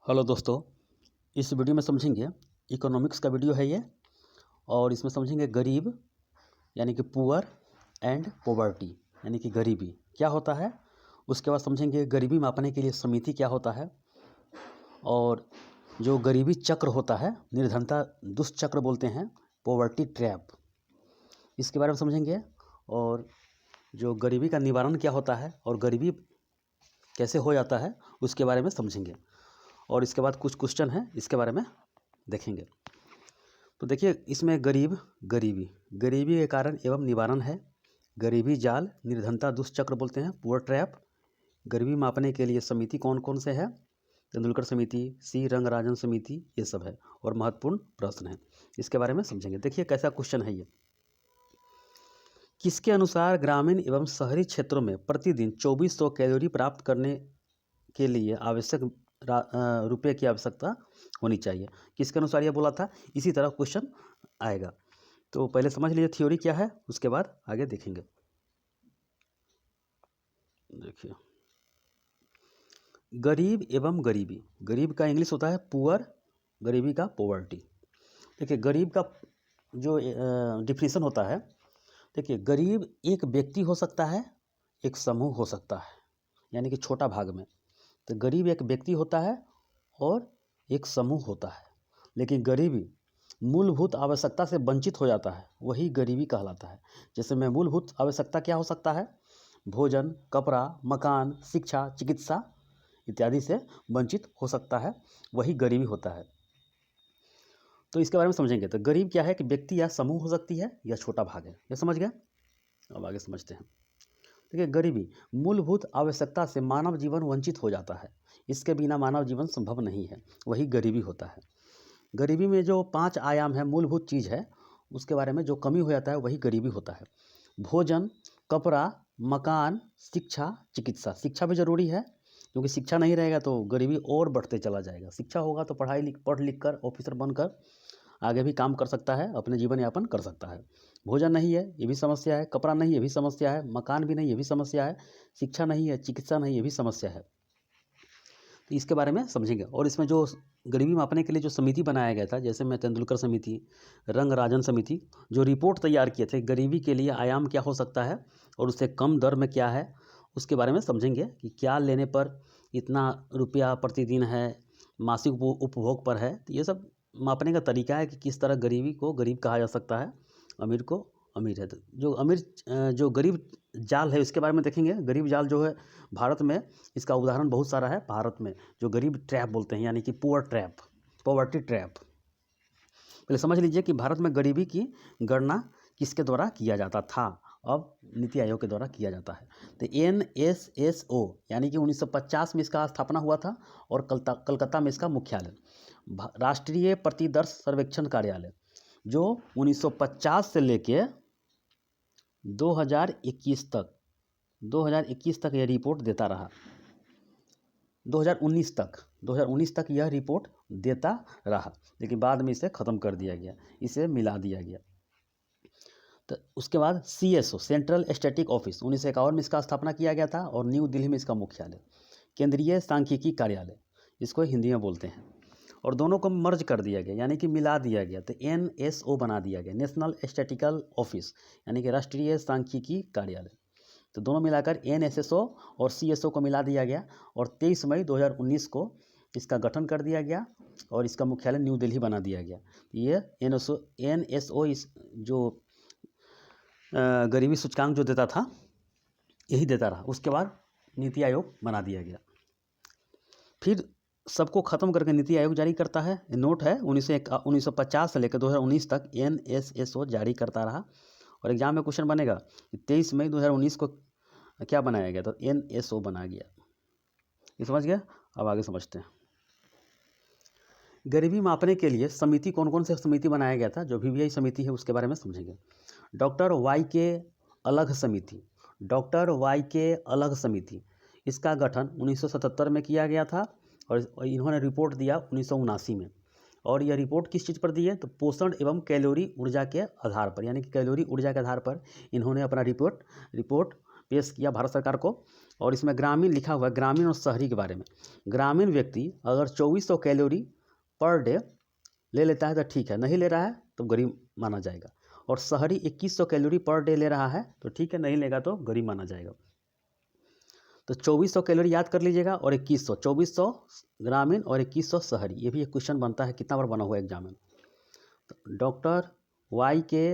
Hello दोस्तों, इस video में समझेंगे इकोनॉमिक्स का वीडियो है ये। और इसमें समझेंगे गरीब यानी कि पुअर एंड पॉवर्टी यानी कि गरीबी क्या होता है। उसके बाद समझेंगे गरीबी मापने के लिए समिति क्या होता है, और जो गरीबी चक्र होता है, निर्धनता दुष्चक्र बोलते हैं, पॉवर्टी ट्रैप, इसके बारे में समझेंगे। और जो गरीबी का निवारण क्या होता है और गरीबी कैसे हो जाता है उसके बारे में समझेंगे। और इसके बाद कुछ क्वेश्चन हैं, इसके बारे में देखेंगे। तो देखिए, इसमें गरीबी के कारण एवं निवारण है। गरीबी जाल, निर्धनता दुष्चक्र बोलते हैं, पुअर ट्रैप। गरीबी मापने के लिए समिति कौन कौन से है? तेंदुलकर समिति, सी रंगराजन समिति, ये सब है और महत्वपूर्ण प्रश्न है, इसके बारे में समझेंगे। देखिए कैसा क्वेश्चन है ये। किसके अनुसार ग्रामीण एवं शहरी क्षेत्रों में प्रतिदिन 2400 कैलोरी प्राप्त करने के लिए आवश्यक रुपये की आवश्यकता होनी चाहिए? किसके अनुसार यह बोला था? इसी तरह क्वेश्चन आएगा। तो पहले समझ लीजिए थ्योरी क्या है, उसके बाद आगे देखेंगे। देखिए, गरीब एवं गरीबी, गरीब का इंग्लिश होता है पुअर, गरीबी का पॉवर्टी। देखिए, गरीब का जो डिफिनीशन होता है, देखिए गरीब एक व्यक्ति हो सकता है, एक समूह हो सकता है, यानी कि छोटा भाग में। तो गरीब एक व्यक्ति होता है और एक समूह होता है। लेकिन गरीबी मूलभूत आवश्यकता से वंचित हो जाता है, वही गरीबी कहलाता है। जैसे में मूलभूत आवश्यकता क्या हो सकता है? भोजन, कपड़ा, मकान, शिक्षा, चिकित्सा इत्यादि से वंचित हो सकता है, वही गरीबी होता है। तो इसके बारे में समझेंगे। तो गरीब क्या है कि व्यक्ति या समूह हो सकती है या छोटा भाग है, ये समझ गए। अब आगे समझते हैं। देखिए, गरीबी मूलभूत आवश्यकता से मानव जीवन वंचित हो जाता है, इसके बिना मानव जीवन संभव नहीं है, वही गरीबी होता है। गरीबी में जो 5 आयाम है, मूलभूत चीज़ है, उसके बारे में जो कमी हो जाता है वही गरीबी होता है। भोजन, कपड़ा, मकान, शिक्षा, चिकित्सा। शिक्षा भी जरूरी है, क्योंकि शिक्षा नहीं रहेगा तो गरीबी और बढ़ते चला जाएगा। शिक्षा होगा तो पढ़ लिख कर ऑफिसर बनकर आगे भी काम कर सकता है, अपने जीवन यापन कर सकता है। भोजन नहीं है, ये भी समस्या है। कपड़ा नहीं, ये भी समस्या है। मकान भी नहीं, ये भी समस्या है। शिक्षा नहीं है, चिकित्सा नहीं, ये भी समस्या है। तो इसके बारे में समझेंगे। और इसमें जो गरीबी मापने के लिए जो समिति बनाया गया था, जैसे में तेंदुलकर समिति, रंगराजन समिति, जो रिपोर्ट तैयार किए थे गरीबी के लिए आयाम क्या हो सकता है और उससे कम दर में क्या है, उसके बारे में समझेंगे कि क्या लेने पर इतना रुपया प्रतिदिन है, मासिक उपभोग पर है। तो ये सब मापने का तरीका है कि किस तरह गरीबी को गरीब कहा जा सकता है, अमीर को अमीर है। तो जो गरीब जाल है इसके बारे में देखेंगे। गरीब जाल जो है भारत में, इसका उदाहरण बहुत सारा है। भारत में जो गरीब ट्रैप बोलते हैं, यानी कि पुअर ट्रैप, पॉवर्टी ट्रैप। पहले समझ लीजिए कि भारत में गरीबी की गणना किसके द्वारा किया जाता था, अब नीति आयोग के द्वारा किया जाता है। तो NSSO यानी कि 1950 में इसका स्थापना हुआ था, और कलकत्ता में इसका मुख्यालय। राष्ट्रीय प्रतिदर्श सर्वेक्षण कार्यालय जो 1950 से लेके 2021 तक यह रिपोर्ट देता रहा। 2019 तक यह रिपोर्ट देता रहा, लेकिन बाद में इसे ख़त्म कर दिया गया, इसे मिला दिया गया। तो उसके बाद CSO, सेंट्रल स्टैटिक ऑफिस, 1951 में इसका स्थापना किया गया था, और न्यू दिल्ली में इसका मुख्यालय। केंद्रीय सांख्यिकी कार्यालय, इसको हिंदी में बोलते हैं, और दोनों को मर्ज कर दिया गया, यानी कि मिला दिया गया। तो NSO बना दिया गया, नेशनल स्टैटिकल ऑफिस, यानी कि राष्ट्रीय सांख्यिकी कार्यालय। तो दोनों मिलाकर NSSO और CSO को मिला दिया गया, और 23 मई 2019 को इसका गठन कर दिया गया, और इसका मुख्यालय न्यू दिल्ली बना दिया गया। ये NSO इस जो गरीबी सूचकांक जो देता था, यही देता रहा। उसके बाद नीति आयोग बना दिया गया। फिर सबको ख़त्म करके नीति आयोग जारी करता है। नोट है 1950 से लेकर 2019 तक NSSO जारी करता रहा। और एग्जाम में क्वेश्चन बनेगा कि 23 मई 2019 को क्या बनाया गया, तो NSO बना गया। ये समझ गया। अब आगे समझते हैं। गरीबी मापने के लिए समिति कौन कौन से समिति बनाया गया था, जो VVI समिति है उसके बारे में समझेंगे। डॉक्टर YK अलग समिति, इसका गठन 1977 में किया गया था, और इन्होंने रिपोर्ट दिया 1979 में। और यह रिपोर्ट किस चीज़ पर दी है, तो पोषण एवं कैलोरी ऊर्जा के आधार पर, यानी कि कैलोरी ऊर्जा के आधार पर इन्होंने अपना रिपोर्ट पेश किया भारत सरकार को। और इसमें ग्रामीण लिखा हुआ है, ग्रामीण और शहरी के बारे में। ग्रामीण व्यक्ति अगर 2400 कैलोरी पर डे ले लेता है तो ठीक है, नहीं ले रहा है तो गरीब माना जाएगा। और शहरी 2100 कैलोरी पर डे ले रहा है तो ठीक है, नहीं लेगा तो गरीब माना जाएगा। तो 2400 कैलोरी याद कर लीजिएगा और 2100, 2400 ग्रामीण और 2100 शहरी। ये भी एक क्वेश्चन बनता है, कितना बार बना हुआ है एग्जाम में। तो डॉक्टर वाई के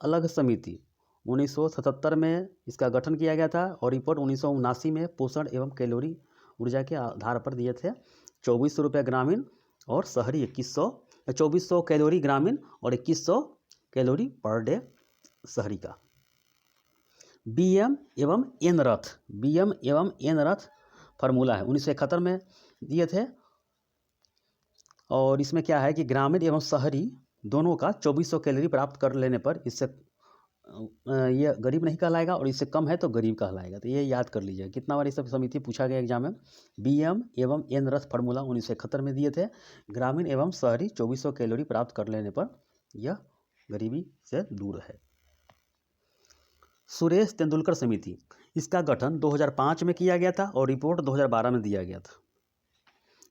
अलग समिति 1977 में इसका गठन किया गया था और रिपोर्ट 1979 में पोषण एवं कैलोरी ऊर्जा के आधार पर दिए थे। 2400 रुपये ग्रामीण और शहरी 2100, 2400 कैलोरी ग्रामीण और 2100 कैलोरी पर डे शहरी का। बीएम एवं एन रथ फार्मूला है, 1971 में दिए थे। और इसमें क्या है कि ग्रामीण एवं शहरी दोनों का 2400 कैलोरी प्राप्त कर लेने पर इससे ये गरीब नहीं कहलाएगा और इससे कम है तो गरीब कहलाएगा। तो ये याद कर लीजिएगा, कितना बार इस समिति पूछा गया एग्जाम में। बीएम एवं एन रथ फार्मूला 1971 में दिए थे। ग्रामीण एवं शहरी 2400 कैलोरी प्राप्त कर लेने पर यह गरीबी से दूर है। सुरेश तेंदुलकर समिति, इसका गठन 2005 में किया गया था और रिपोर्ट 2012 में दिया गया था।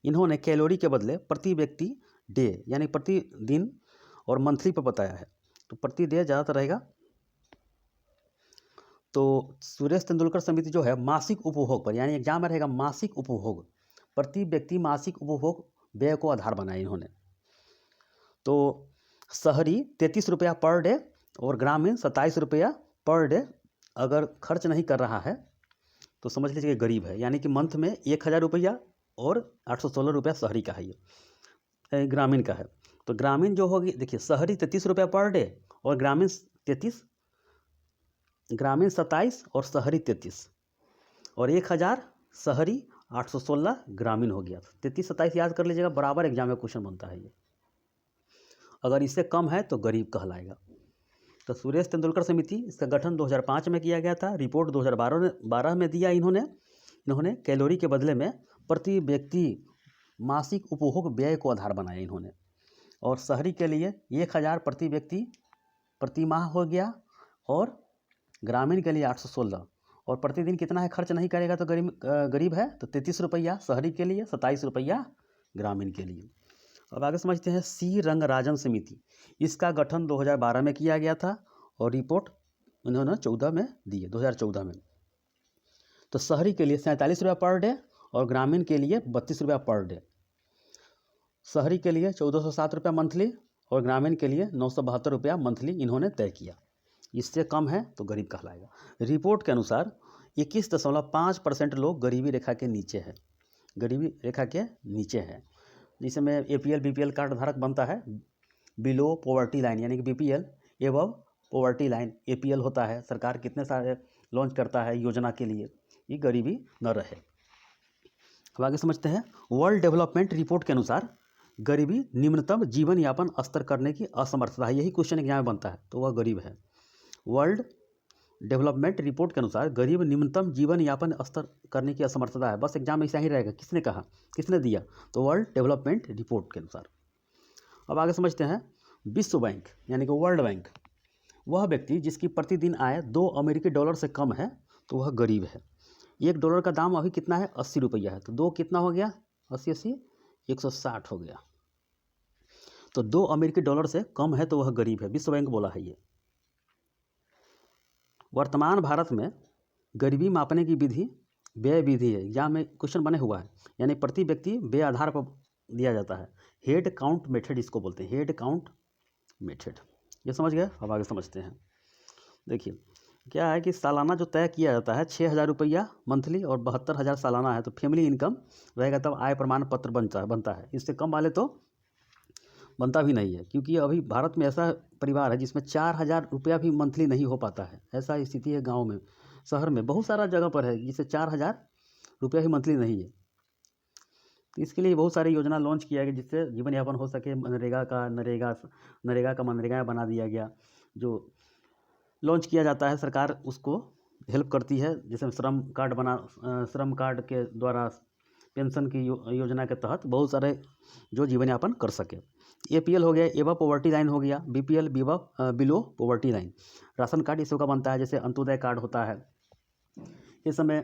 इन्होंने कैलोरी के बदले प्रति व्यक्ति डे यानी प्रतिदिन और मंथली पर बताया है, तो प्रति डे ज़्यादातर रहेगा। तो सुरेश तेंदुलकर समिति जो है मासिक उपभोग पर, यानी एग्जाम में रहेगा मासिक उपभोग, प्रति व्यक्ति मासिक उपभोग व्यय को आधार बनाया इन्होंने। तो शहरी 33 रुपया पर डे और ग्रामीण 27 रुपया पर डे अगर खर्च नहीं कर रहा है तो समझ लीजिए गरीब है, यानी कि मंथ में 1000 रुपया और 816 रुपया शहरी का है, ये ग्रामीण का है। तो ग्रामीण जो होगी, देखिए शहरी 33 रुपया पर डे और ग्रामीण 33, ग्रामीण 27 और शहरी 33 और 1000 शहरी 816 ग्रामीण हो गया। 33-27 याद कर लीजिएगा, बराबर एग्जाम में क्वेश्चन बनता है ये। अगर इससे कम है तो गरीब कहलाएगा। तो सुरेश तेंदुलकर समिति, इसका गठन 2005 में किया गया था, रिपोर्ट 2012 में दिया इन्होंने कैलोरी के बदले में प्रति व्यक्ति मासिक उपभोग व्यय को आधार बनाया इन्होंने। और शहरी के लिए 1000 प्रति व्यक्ति प्रति माह हो गया और ग्रामीण के लिए 816 और प्रतिदिन कितना है खर्च नहीं करेगा तो गरीब है, तो 33 रुपया शहरी के लिए, 27 रुपया ग्रामीण के लिए। अब आगे समझते हैं सी रंगराजन समिति, इसका गठन 2012 में किया गया था और रिपोर्ट उन्होंने 14 में दी है, 2014 में। तो शहरी के लिए 47 रुपया पर डे और ग्रामीण के लिए 32 रुपया पर डे। शहरी के लिए 1407 रुपया मंथली और ग्रामीण के लिए 972 रुपया मंथली इन्होंने तय किया। इससे कम है तो गरीब कहलाएगा। रिपोर्ट के अनुसार 21.5% लोग गरीबी रेखा के नीचे है, गरीबी रेखा के नीचे है। जिसमें APL BPL कार्ड धारक बनता है बिलो पॉवर्टी लाइन, यानी कि BPL एवं पॉवर्टी लाइन APL होता है। सरकार कितने सारे लॉन्च करता है योजना के लिए, ये गरीबी न रहे। अब आगे समझते हैं वर्ल्ड डेवलपमेंट रिपोर्ट के अनुसार गरीबी निम्नतम जीवन यापन स्तर करने की असमर्थता है। यही क्वेश्चन एग्जाम में बनता है, तो वह गरीब है। वर्ल्ड डेवलपमेंट रिपोर्ट के अनुसार गरीब निम्नतम जीवन यापन स्तर करने की असमर्थता है। बस एग्जाम में ऐसा ही रहेगा, किसने कहा, किसने दिया, तो वर्ल्ड डेवलपमेंट रिपोर्ट के अनुसार। अब आगे समझते हैं विश्व बैंक यानी कि वर्ल्ड बैंक, वह व्यक्ति जिसकी प्रतिदिन आय 2 अमेरिकी डॉलर से कम है तो वह गरीब है। $1 का दाम अभी कितना है, 80 रुपया है, तो 2 कितना हो गया, 80 160 हो गया। तो 2 अमेरिकी डॉलर से कम है तो वह गरीब है, विश्व बैंक बोला है ये। वर्तमान भारत में गरीबी मापने की विधि व्यय विधि है, एग्जाम में क्वेश्चन बने हुआ है, यानी प्रति व्यक्ति व्यय आधार पर दिया जाता है। हेड काउंट मेथड इसको बोलते हैं, हेड काउंट मेथड। ये समझ गए। अब आगे समझते हैं। देखिए क्या है कि सालाना जो तय किया जाता है 6000 रुपया मंथली और 72,000 सालाना है, तो फैमिली इनकम रहेगा तब आय प्रमाण पत्र बनता है। इससे कम वाले तो बनता भी नहीं है, क्योंकि अभी भारत में ऐसा परिवार है जिसमें 4000 रुपया भी मंथली नहीं हो पाता है। ऐसा स्थिति है गांव में, शहर में बहुत सारा जगह पर है जिससे 4000 रुपया भी मंथली नहीं है। तो इसके लिए बहुत सारी योजना लॉन्च किया गया जिससे जीवन यापन हो सके। नरेगा का मनरेगा बना दिया गया, जो लॉन्च किया जाता है सरकार उसको हेल्प करती है। जैसे श्रम कार्ड के द्वारा पेंशन की योजना के तहत बहुत सारे जो जीवन यापन कर सके। APL हो गया, एबव पॉवर्टी लाइन हो गया, BPL below poverty line. Ration card इस का बनता है, जैसे अंत्योदय कार्ड होता है। इस समय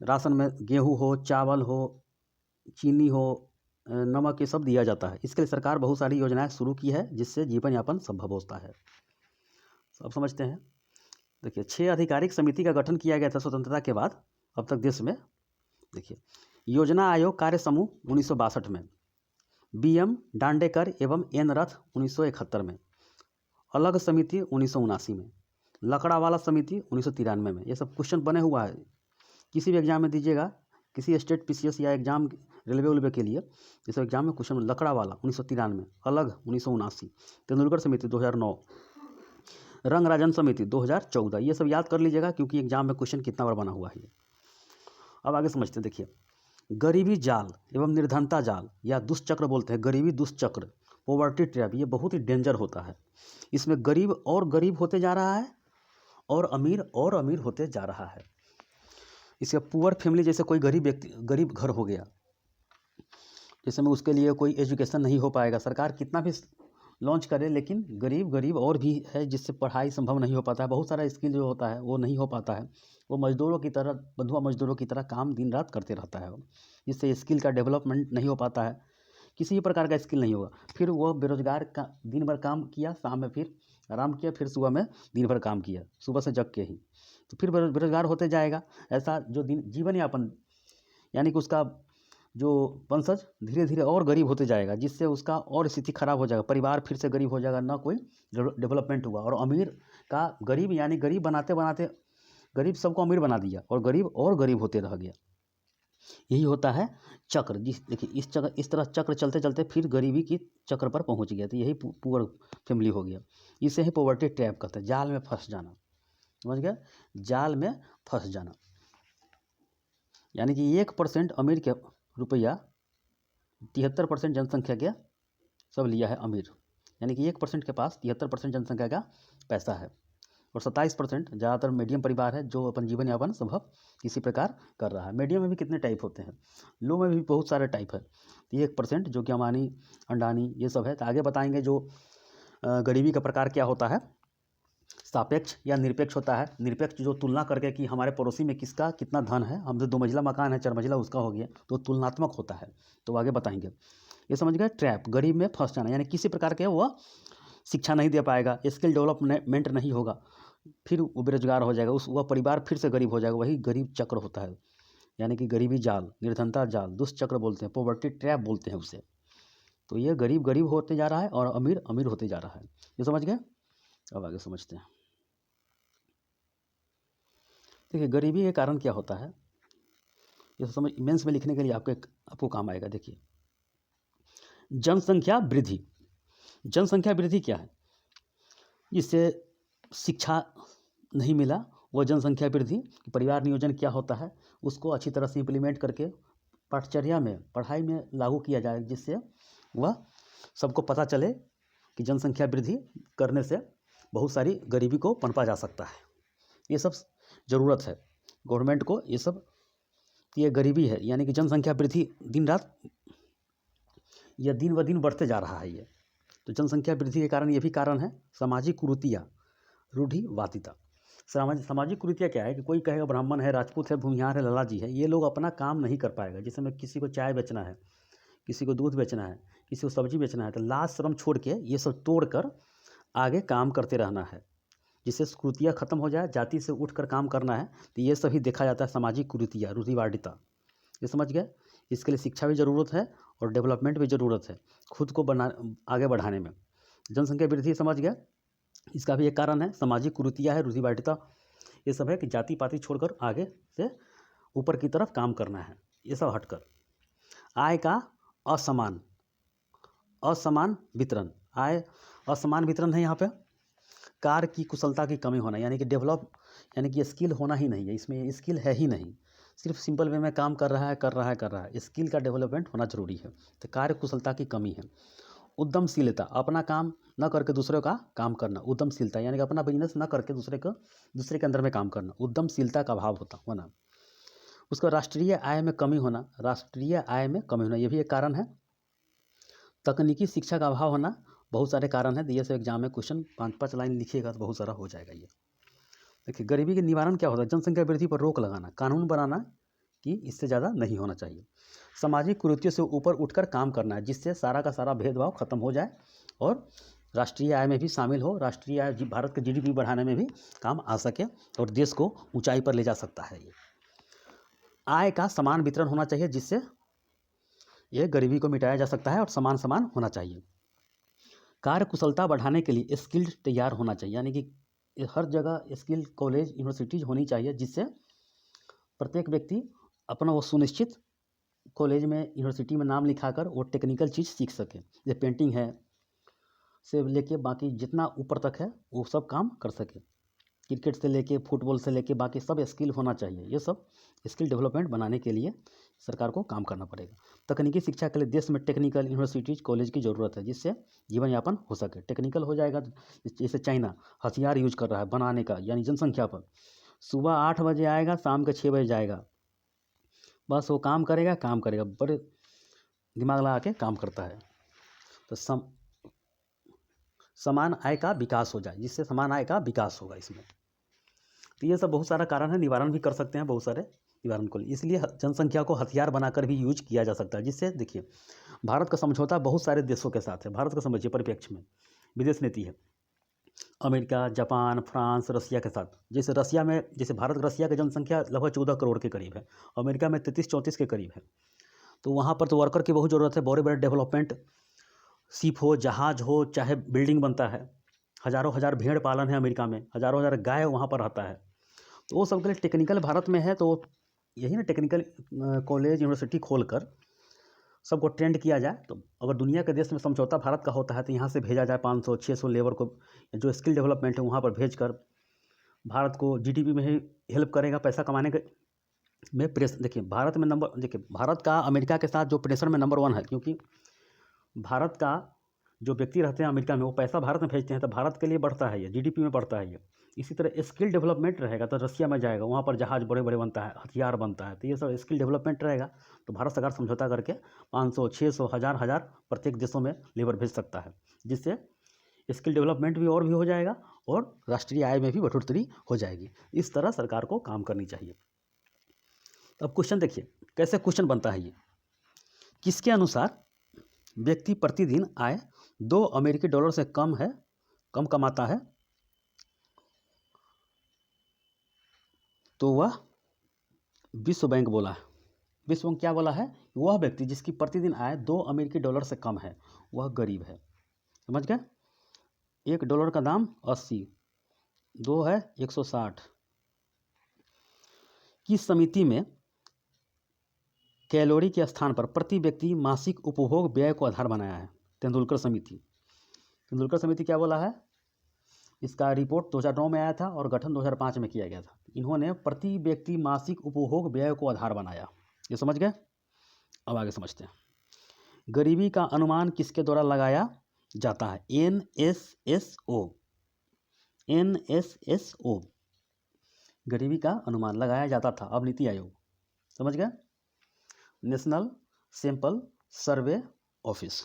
राशन में गेहूँ हो, चावल हो, चीनी हो, नमक, ये सब दिया जाता है। इसके लिए सरकार बहुत सारी योजनाएं शुरू की है जिससे जीवन यापन संभव होता है। सब समझते हैं। देखिए 6 आधिकारिक समिति का गठन किया गया था स्वतंत्रता के बाद अब तक देश में। देखिए योजना आयोग कार्य समूह 1962 में, BM डांडेकर एवं N रथ 1971 में, अलग समिति 1979 में, लकड़ावाला समिति 1993 में। ये सब क्वेश्चन बने हुआ है, किसी भी एग्जाम में दीजिएगा, किसी स्टेट PCS या एग्जाम रेलवे उलवे के लिए, इस एग्जाम में क्वेश्चन लकड़ावाला 1993, अलग 1979, तेंदुलकर समिति 2009, रंगराजन समिति 2014। ये सब याद कर लीजिएगा क्योंकि एग्जाम में क्वेश्चन कितना बार बना हुआ है ये। अब आगे समझते हैं। देखिए गरीबी जाल एवं निर्धनता जाल या दुष्चक्र बोलते हैं, गरीबी दुष्चक्र, पॉवर्टी ट्रैप, ये बहुत ही डेंजर होता है। इसमें गरीब और गरीब होते जा रहा है और अमीर होते जा रहा है। इसका पुअर फैमिली, जैसे कोई गरीब व्यक्ति, गरीब घर हो गया, जैसे में उसके लिए कोई एजुकेशन नहीं हो पाएगा, सरकार कितना भी लॉन्च करे लेकिन गरीब और भी है जिससे पढ़ाई संभव नहीं हो पाता है। बहुत सारा स्किल जो होता है वो नहीं हो पाता है, वो मजदूरों की तरह, बंधुआ मजदूरों की तरह काम दिन रात करते रहता है, जिससे स्किल का डेवलपमेंट नहीं हो पाता है, किसी भी प्रकार का स्किल नहीं होगा। फिर वो बेरोजगार का दिन भर काम किया, शाम में फिर आराम किया, फिर सुबह में दिन भर काम किया, सुबह से जग के ही, तो फिर बेरोजगार होते जाएगा। ऐसा जो जीवन यापन यानी कि उसका जो वंशज धीरे धीरे और गरीब होते जाएगा, जिससे उसका और स्थिति खराब हो जाएगा, परिवार फिर से गरीब हो जाएगा, ना कोई डेवलपमेंट हुआ। और अमीर का गरीब यानी गरीब बनाते बनाते गरीब सबको अमीर बना दिया और गरीब होते रह गया। यही होता है चक्र। देखिए इस तरह चक्र चलते चलते फिर गरीबी की चक्र पर पहुंच गया, तो यही पुअर फैमिली हो गया। इसे ही पॉवर्टी ट्रैप कहते हैं, जाल में फंस जाना। समझ गया, जाल में फंस जाना, यानी कि 1% अमीर के रुपया 73% जनसंख्या के सब लिया है अमीर, यानी कि 1% के पास 73% जनसंख्या का पैसा है, और 27% ज़्यादातर मीडियम परिवार है जो अपन जीवन यापन संभव किसी प्रकार कर रहा है। मीडियम में भी कितने टाइप होते हैं, लो में भी बहुत सारे टाइप है। 1% जो कि अंबानी अंडानी ये सब है। तो आगे बताएंगे जो गरीबी का प्रकार क्या होता है, सापेक्ष या निरपेक्ष होता है। निरपेक्ष जो तुलना करके कि हमारे पड़ोसी में किसका कितना धन है, हमसे 2 मंजिला मकान है, 4 मंजिला उसका हो गया, तो तुलनात्मक होता है, तो आगे बताएंगे। ये समझ गए, ट्रैप, गरीब में फंस जाना, यानी किसी प्रकार के वह शिक्षा नहीं दे पाएगा, स्किल डेवलपमेंट नहीं होगा, फिर वो बेरोजगार हो जाएगा, वह परिवार फिर से गरीब हो जाएगा, वही गरीब चक्र होता है। यानी कि गरीबी जाल, निर्धनता जाल, दुष्चक्र बोलते हैं, पॉवर्टी ट्रैप बोलते हैं उसे। तो ये गरीब होते जा रहा है और अमीर होते जा रहा है। ये समझ गए। अब आगे समझते हैं। देखिए गरीबी के कारण क्या होता है, ये समझ मेंस में लिखने के लिए आपको काम आएगा। देखिए जनसंख्या वृद्धि। जनसंख्या वृद्धि क्या है, जिससे शिक्षा नहीं मिला, वह जनसंख्या वृद्धि। परिवार नियोजन क्या होता है, उसको अच्छी तरह से इम्प्लीमेंट करके पाठचर्या में, पढ़ाई में लागू किया जाए, जिससे वह सबको पता चले कि जनसंख्या वृद्धि करने से बहुत सारी गरीबी को पनपा जा सकता है। ये सब ज़रूरत है गवर्नमेंट को, ये सब, ये गरीबी है, यानी कि जनसंख्या वृद्धि दिन रात या दिन ब दिन बढ़ते जा रहा है ये। तो जनसंख्या वृद्धि के कारण ये भी कारण है सामाजिक कुरीतियाँ, रूढ़िवादिता। सामाजिक कुरीतियाँ क्या है कि कोई कहेगा ब्राह्मण है, राजपूत है, भूमिहार है, लाला जी है, ये लोग अपना काम नहीं कर पाएगा। जैसे में किसी को चाय बेचना है, किसी को दूध बेचना है, किसी को सब्जी बेचना है, तो लाज शर्म छोड़ के ये सब तोड़ कर आगे काम करते रहना है, जिससे कुरीतियाँ खत्म हो जाए, जाति से उठकर काम करना है। तो ये सभी देखा जाता है सामाजिक कुरीतियाँ, रूढ़िवादिता। ये समझ गए। इसके लिए शिक्षा भी ज़रूरत है और डेवलपमेंट भी ज़रूरत है, खुद को आगे बढ़ाने में। जनसंख्या वृद्धि समझ गए, इसका भी एक कारण है सामाजिक कुरीतियाँ है, रूढ़िवादिता। ये सब है कि जाति पाति छोड़कर आगे से ऊपर की तरफ काम करना है, ये सब हटकर। आय का असमान वितरण, आय असमान वितरण है यहाँ पे। कार्य की कुशलता की कमी होना, यानी कि स्किल होना ही नहीं है, इसमें स्किल है ही नहीं, सिर्फ सिंपल वे में काम कर रहा है। स्किल का डेवलपमेंट होना जरूरी है। तो कार्य कुशलता की कमी है। उद्यमशीलता, अपना काम न करके दूसरे का काम करना, उद्यमशीलता, यानी कि अपना बिजनेस न करके दूसरे के अंदर में काम करना, उद्यमशीलता का अभाव होना। उसका राष्ट्रीय आय में कमी होना, ये भी एक कारण है। तकनीकी शिक्षा का अभाव होना, बहुत सारे कारण है। ये सब एग्जाम में क्वेश्चन 5-5 लाइन लिखिएगा तो बहुत सारा हो जाएगा ये। देखिए गरीबी के निवारण क्या होता है, जनसंख्या वृद्धि पर रोक लगाना, कानून बनाना कि इससे ज़्यादा नहीं होना चाहिए। सामाजिक कुरीतियों से ऊपर उठकर काम करना है, जिससे सारा का सारा भेदभाव खत्म हो जाए और राष्ट्रीय आय में भी शामिल हो, राष्ट्रीय आय भारत के जीडीपी बढ़ाने में भी काम आ सके और देश को ऊंचाई पर ले जा सकता है। ये आय का समान वितरण होना चाहिए, जिससे ये गरीबी को मिटाया जा सकता है और समान समान होना चाहिए। कार्य कुशलता बढ़ाने के लिए स्किल्ड तैयार होना चाहिए, यानी कि हर जगह स्किल कॉलेज यूनिवर्सिटीज होनी चाहिए, जिससे प्रत्येक व्यक्ति अपना वो सुनिश्चित कॉलेज में यूनिवर्सिटी में नाम लिखाकर वो टेक्निकल चीज़ सीख सके। जैसे पेंटिंग है से लेके बाकी जितना ऊपर तक है वो सब काम कर सके। क्रिकेट से लेके फुटबॉल से लेके बाकी सब स्किल होना चाहिए। ये सब स्किल डेवलपमेंट बनाने के लिए सरकार को काम करना पड़ेगा। तकनीकी शिक्षा के लिए देश में टेक्निकल यूनिवर्सिटीज कॉलेज की ज़रूरत है, जिससे जीवन यापन हो सके। टेक्निकल हो जाएगा, जैसे चाइना हथियार यूज कर रहा है बनाने का, यानी जनसंख्या पर सुबह 8 बजे आएगा, शाम के 6 बजे जाएगा, बस वो काम करेगा, बड़े दिमाग लगा के काम करता है। तो समान आय का विकास हो जाए, जिससे समान आय का विकास होगा इसमें। तो ये सब बहुत सारा कारण है, निवारण भी कर सकते हैं बहुत सारे निवारण को। इसलिए जनसंख्या को हथियार बनाकर भी यूज किया जा सकता है, जिससे देखिए भारत का समझौता बहुत सारे देशों के साथ है। भारत का समझिए परिप्रेक्ष्य में विदेश नीति है अमेरिका, जापान, फ्रांस, रसिया के साथ। जैसे रसिया में, जैसे भारत रसिया की जनसंख्या लगभग 14 करोड़ के करीब है, अमेरिका में 33-34 के करीब है। तो वहाँ पर तो वर्कर की बहुत ज़रूरत है। बड़े बड़े डेवलपमेंट शिप हो, जहाज हो, चाहे बिल्डिंग बनता है, हज़ारों हज़ार भेड़ पालन है अमेरिका में, हज़ारों हज़ार गाय वहाँ पर रहता है। तो वो सब के लिए टेक्निकल भारत में है, तो यही ना टेक्निकल कॉलेज यूनिवर्सिटी खोलकर सबको ट्रेंड किया जाए। तो अगर दुनिया के देश में समझौता भारत का होता है तो यहाँ से भेजा जाए 500-600 लेबर को, जो स्किल डेवलपमेंट है वहाँ पर भेजकर भारत को जीडीपी में ही हेल्प करेगा, पैसा कमाने के में प्रेस। देखिए भारत का अमेरिका के साथ जो प्रेशर में नंबर 1 है, क्योंकि भारत का जो व्यक्ति रहते हैं अमेरिका में वो पैसा भारत में भेजते हैं, तो भारत के लिए बढ़ता है, ये जीडीपी में बढ़ता है ये। इसी तरह स्किल डेवलपमेंट रहेगा तो रसिया में जाएगा, वहाँ पर जहाज बड़े बड़े बनता है, हथियार बनता है, तो ये सब स्किल डेवलपमेंट रहेगा। तो भारत सरकार समझौता करके 500-600 हज़ार प्रत्येक देशों में लेबर भेज सकता है, जिससे स्किल डेवलपमेंट भी और भी हो जाएगा और राष्ट्रीय आय में भी बढ़ोतरी हो जाएगी। इस तरह सरकार को काम करनी चाहिए। अब क्वेश्चन देखिए कैसे क्वेश्चन बनता है ये। किसके अनुसार व्यक्ति प्रतिदिन आय 2 अमेरिकी डॉलर से कम कमाता है तो वह विश्व बैंक बोला है। विश्व बैंक क्या बोला है? वह व्यक्ति जिसकी प्रतिदिन आय 2 अमेरिकी डॉलर से कम है वह गरीब है। समझ गए? 1 डॉलर का दाम 80, 2 है 160। किस समिति में कैलोरी के स्थान पर प्रति व्यक्ति मासिक उपभोग व्यय को आधार बनाया है? तेंदुलकर समिति। तेंदुलकर समिति क्या बोला है? इसका रिपोर्ट 2009 में आया था और गठन 2005 में किया गया था। इन्होंने प्रति व्यक्ति मासिक उपभोग व्यय को आधार बनाया। ये समझ गए? अब आगे समझते हैं। गरीबी का अनुमान किसके द्वारा लगाया जाता है? NSSO गरीबी का अनुमान लगाया जाता था, अब नीति आयोग। समझ गए? National sample survey office.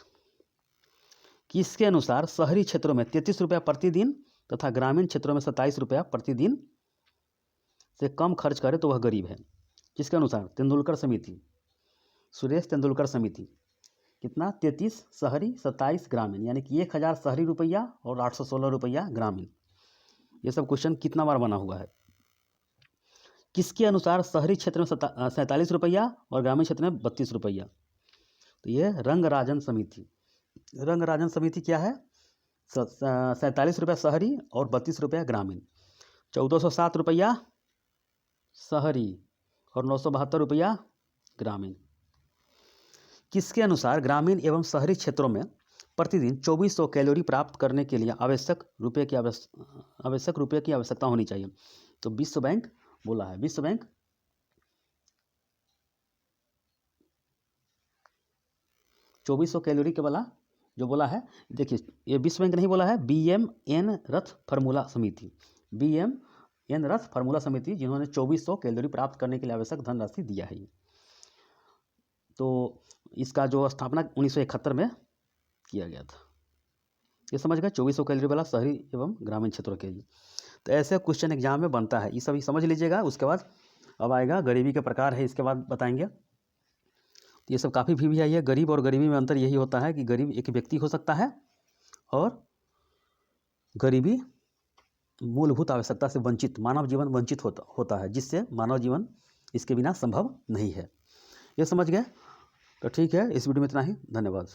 किसके अनुसार शहरी क्षेत्रों में 33 रुपया प्रतिदिन तथा ग्रामीण क्षेत्रों में 27 रुपया प्रतिदिन से कम खर्च करे तो वह गरीब है? किसके अनुसार? तेंदुलकर समिति, सुरेश तेंदुलकर समिति। कितना? 33 शहरी 27 ग्रामीण, यानी कि 1000 शहरी रुपया और 816 रुपया ग्रामीण। ये सब क्वेश्चन कितना बार बना हुआ है। किसके अनुसार शहरी क्षेत्र में 47 रुपया और ग्रामीण क्षेत्र में 32 रुपया? तो ये रंगराजन समिति। रंगराजन समिति क्या है? 47 रुपया शहरी और 32 रुपया ग्रामीण, 1407 रुपया शहरी और 972 रुपया ग्रामीण। किसके अनुसार ग्रामीण एवं शहरी क्षेत्रों में प्रतिदिन 2400 कैलोरी प्राप्त करने के लिए आवश्यक रुपये की आवश्यकता होनी चाहिए? तो विश्व बैंक बोला है। विश्व बैंक 2400 कैलोरी के वाला जो बोला है। देखिए ये विश्व बैंक नहीं बोला है, BMN रथ फार्मूला समिति। BMN रथ फार्मूला समिति जिन्होंने 2400 कैलोरी प्राप्त करने के लिए आवश्यक धनराशि दिया है। तो इसका जो स्थापना 1971 में किया गया था। ये समझ गए? 2400 कैलोरी वाला शहरी एवं ग्रामीण क्षेत्रों के लिए। तो ऐसे क्वेश्चन एग्जाम में बनता है, ये सभी समझ लीजिएगा। उसके बाद अब आएगा गरीबी के प्रकार है, इसके बाद बताएंगे। तो ये सब काफ़ी भी आई है। गरीब और गरीबी में अंतर यही होता है कि गरीब एक व्यक्ति हो सकता है और गरीबी मूलभूत आवश्यकता से वंचित, मानव जीवन वंचित होता है, जिससे मानव जीवन इसके बिना संभव नहीं है। ये समझ गए? तो ठीक है, इस वीडियो में इतना ही। धन्यवाद।